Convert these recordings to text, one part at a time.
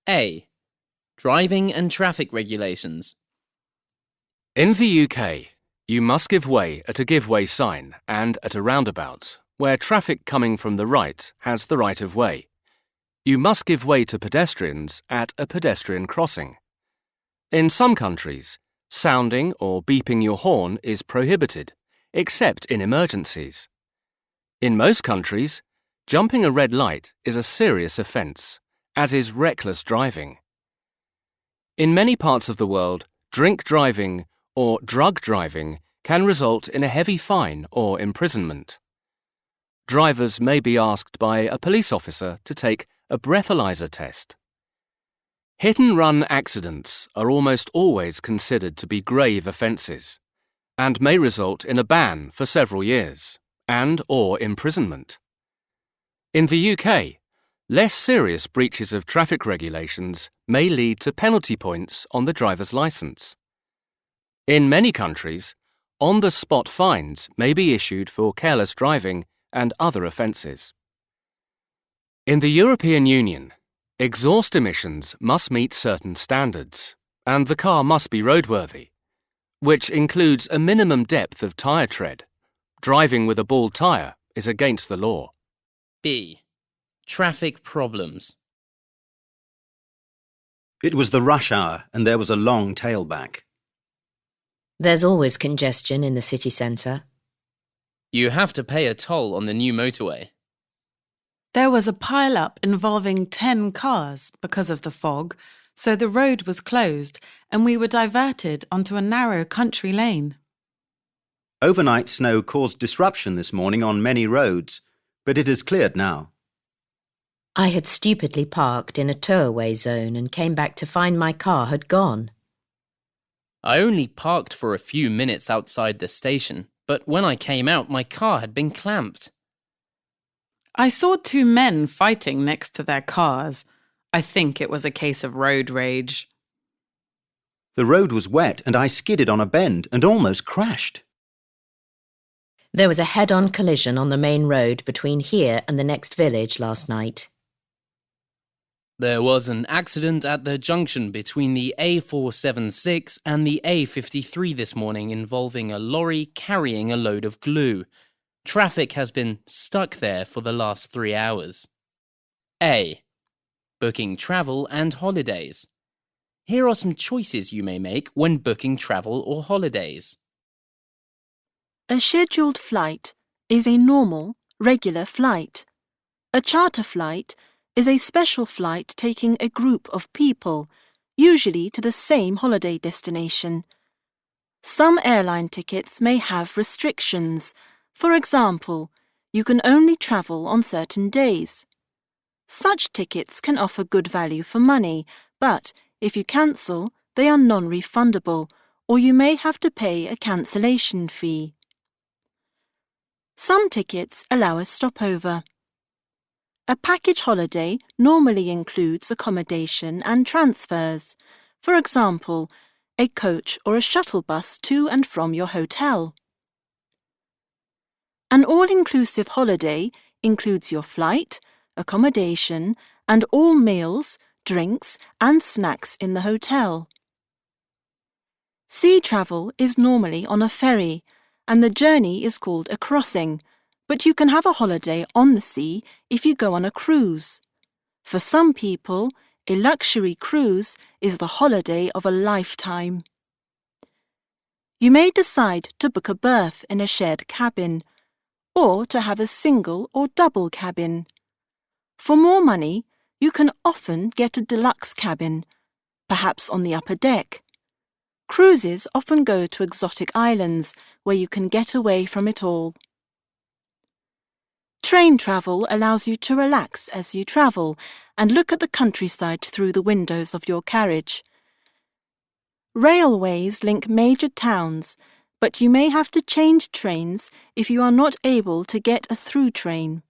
A. Driving and traffic regulations. In the UK, you must give way at a give way sign and at a roundabout, where traffic coming from the right has the right of way. You must give way to pedestrians at a pedestrian crossing. In some countries, sounding or beeping your horn is prohibited, except in emergencies. In most countries, jumping a red light is a serious offence, as is reckless driving. In many parts of the world, drink driving or drug driving can result in a heavy fine or imprisonment. Drivers may be asked by a police officer to take a breathalyzer test. Hit-and-run accidents are almost always considered to be grave offences and may result in a ban for several years and/or imprisonment. In the UK, less serious breaches of traffic regulations may lead to penalty points on the driver's licence. In many countries, on-the-spot fines may be issued for careless driving and other offences. In the European Union, exhaust emissions must meet certain standards, and the car must be roadworthy, which includes a minimum depth of tyre tread. Driving with a bald tyre is against the law. B. Traffic problems. It was the rush hour and there was a long tailback. There's always congestion in the city centre. You have to pay a toll on the new motorway. There was a pile-up involving 10 cars because of the fog, so the road was closed and we were diverted onto a narrow country lane. Overnight snow caused disruption this morning on many roads, but it is cleared now. I had stupidly parked in a tow-away zone and came back to find my car had gone. I only parked for a few minutes outside the station, but when I came out, my car had been clamped. I saw 2 men fighting next to their cars. I think it was a case of road rage. The road was wet and I skidded on a bend and almost crashed. There was a head-on collision on the main road between here and the next village last night. There was an accident at the junction between the A476 and the A53 this morning involving a lorry carrying a load of glue. Traffic has been stuck there for the last 3 hours. A. Booking travel and holidays. Here are some choices you may make when booking travel or holidays. A scheduled flight is a normal, regular flight. A charter flight is a special flight taking a group of people, usually to the same holiday destination. Some airline tickets may have restrictions. For example, you can only travel on certain days. Such tickets can offer good value for money, but if you cancel, they are non-refundable, or you may have to pay a cancellation fee. Some tickets allow a stopover. A package holiday normally includes accommodation and transfers. For example, a coach or a shuttle bus to and from your hotel. An all-inclusive holiday includes your flight, accommodation, and all meals, drinks, and snacks in the hotel. Sea travel is normally on a ferry, and the journey is called a crossing, but you can have a holiday on the sea if you go on a cruise. For some people, a luxury cruise is the holiday of a lifetime. You may decide to book a berth in a shared cabin, or to have a single or double cabin. For more money, you can often get a deluxe cabin, perhaps on the upper deck. Cruises often go to exotic islands where you can get away from it all. Train travel allows you to relax as you travel and look at the countryside through the windows of your carriage. Railways link major towns, but you may have to change trains if you are not able to get a through train.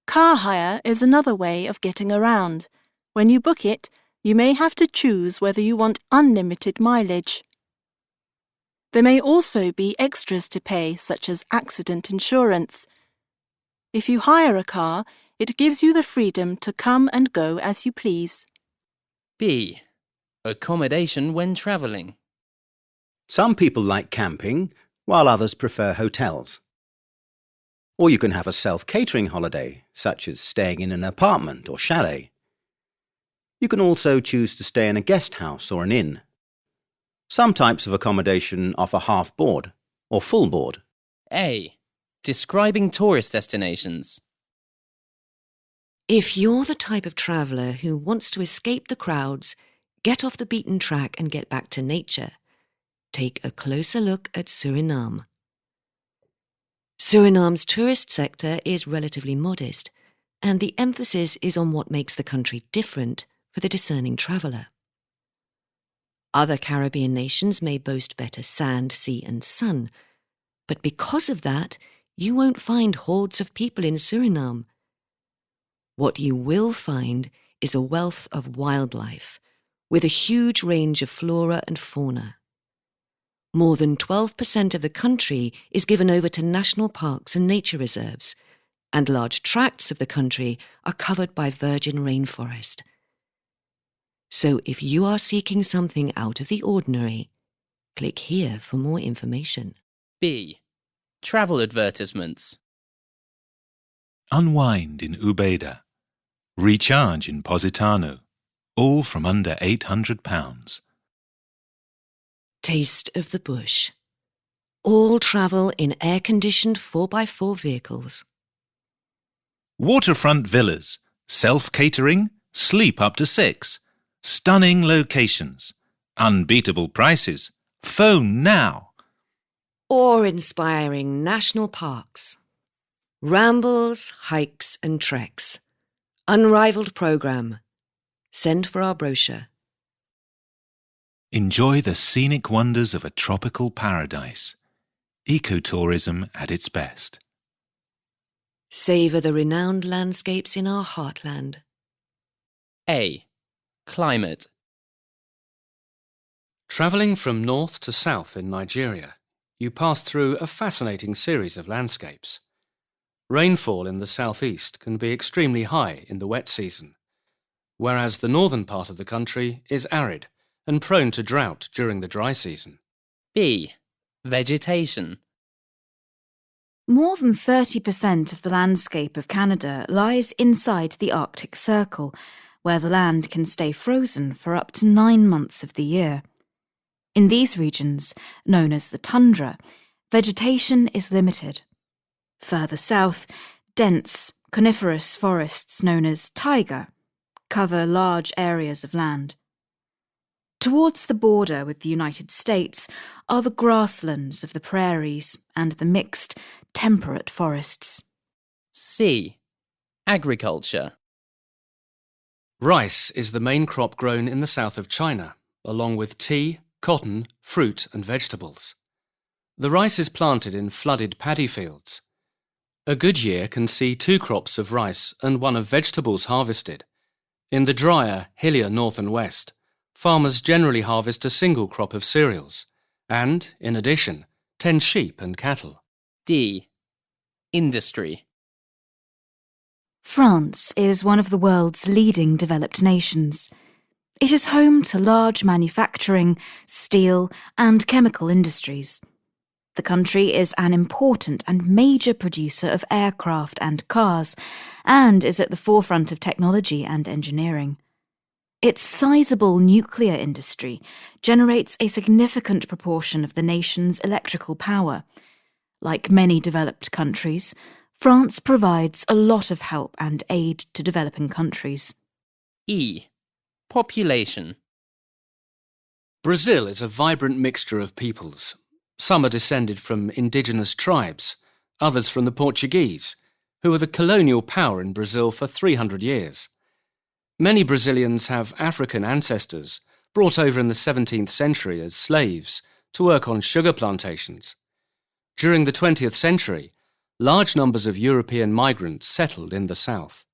Car hire is another way of getting around. When you book it, you may have to choose whether you want unlimited mileage. There may also be extras to pay, such as accident insurance. If you hire a car, It gives you the freedom to come and go as you please. B. Accommodation when travelling. Some people like camping, while others prefer hotels. Or you can have a self-catering holiday, such as staying in an apartment or chalet. You can also choose to stay in a guest house or an inn. Some types of accommodation offer half board or full board. A. Describing tourist destinations. If you're the type of traveller who wants to escape the crowds, get off the beaten track and get back to nature, take a closer look at Suriname. Suriname's tourist sector is relatively modest, and the emphasis is on what makes the country different for the discerning traveller. Other Caribbean nations may boast better sand, sea and sun, but because of that, you won't find hordes of people in Suriname. What you will find is a wealth of wildlife, with a huge range of flora and fauna. More than 12% of the country is given over to national parks and nature reserves, and large tracts of the country are covered by virgin rainforest. So if you are seeking something out of the ordinary, click here for more information. B. Travel advertisements. Unwind in Ubeda. Recharge in Positano. All from under £800. Taste of the bush. All travel in air-conditioned 4x4 vehicles. Waterfront villas. Self-catering. Sleep up to 6. Stunning locations. Unbeatable prices. Phone now. Awe-inspiring national parks. Rambles, hikes and treks. Unrivaled programme. Send for our brochure. Enjoy the scenic wonders of a tropical paradise. Ecotourism at its best. Savour the renowned landscapes in our heartland. A. Climate. Travelling from north to south in Nigeria, you pass through a fascinating series of landscapes. Rainfall in the southeast can be extremely high in the wet season, whereas the northern part of the country is arid and prone to drought during the dry season. B. Vegetation. More than 30% of the landscape of Canada lies inside the Arctic Circle, where the land can stay frozen for up to 9 months of the year. In these regions, known as the tundra, vegetation is limited. Further south, dense, coniferous forests known as taiga cover large areas of land. Towards the border with the United States are the grasslands of the prairies and the mixed, temperate forests. C. Agriculture. Rice is the main crop grown in the south of China, along with tea, cotton, fruit and vegetables. The rice is planted in flooded paddy fields. A good year can see 2 crops of rice and 1 of vegetables harvested. In the drier, hillier north and west, farmers generally harvest a single crop of cereals and, in addition, tend sheep and cattle. D. Industry. France is one of the world's leading developed nations. It is home to large manufacturing, steel and chemical industries. The country is an important and major producer of aircraft and cars, and is at the forefront of technology and engineering. Its sizable nuclear industry generates a significant proportion of the nation's electrical power. Like many developed countries, France provides a lot of help and aid to developing countries. E. Population. Brazil is a vibrant mixture of peoples. Some are descended from indigenous tribes, others from the Portuguese, who were the colonial power in Brazil for 300 years. Many Brazilians have African ancestors brought over in the 17th century as slaves to work on sugar plantations. During the 20th century, large numbers of European migrants settled in the south.